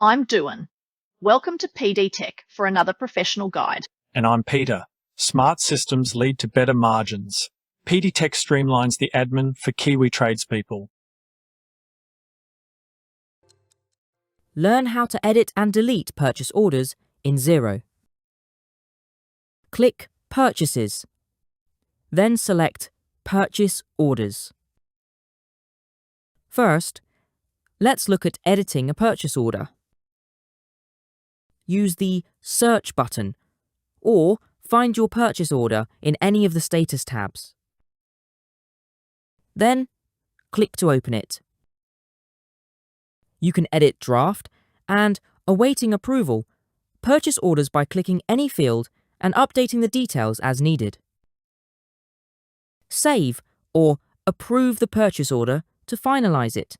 I'm Duan. Welcome to PD Tech for another professional guide. And I'm Peter. Smart systems lead to better margins. PD Tech streamlines the admin for Kiwi tradespeople. Learn how to edit and delete purchase orders in Xero. Click Purchases. Then select Purchase Orders. First, let's look at editing a purchase order. Use the Search button or find your purchase order in any of the status tabs. Then, click to open it. You can edit draft and, awaiting approval, purchase orders by clicking any field and updating the details as needed. Save or approve the purchase order to finalize it.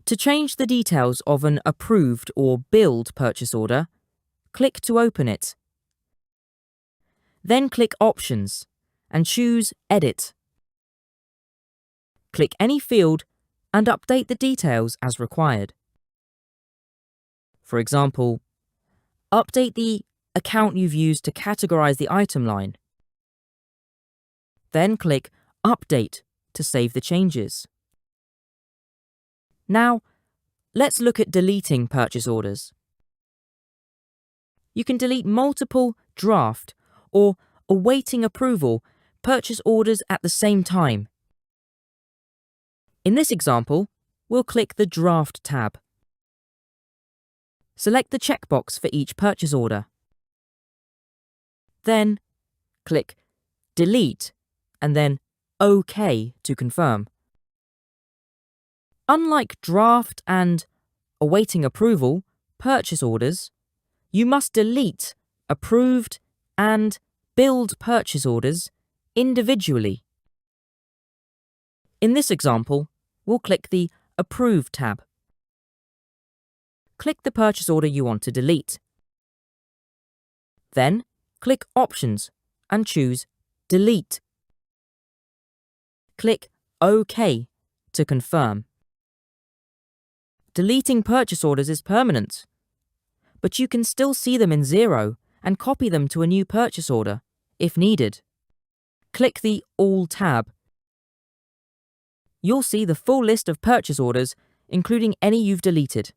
To change the details of an approved or billed purchase order, click to open it. Then click Options and choose Edit. Click any field and update the details as required. For example, update the account you've used to categorize the item line. Then click Update to save the changes. Now, let's look at deleting purchase orders. You can delete multiple draft or awaiting approval purchase orders at the same time. In this example, we'll click the Draft tab. Select the checkbox for each purchase order. Then, click Delete and then OK to confirm. Unlike draft and awaiting approval purchase orders, you must delete approved and billed purchase orders individually. In this example, we'll click the Approve tab. Click the purchase order you want to delete. Then, click Options and choose Delete. Click OK to confirm. Deleting purchase orders is permanent, but you can still see them in Xero and copy them to a new purchase order, if needed. Click the All tab. You'll see the full list of purchase orders, including any you've deleted.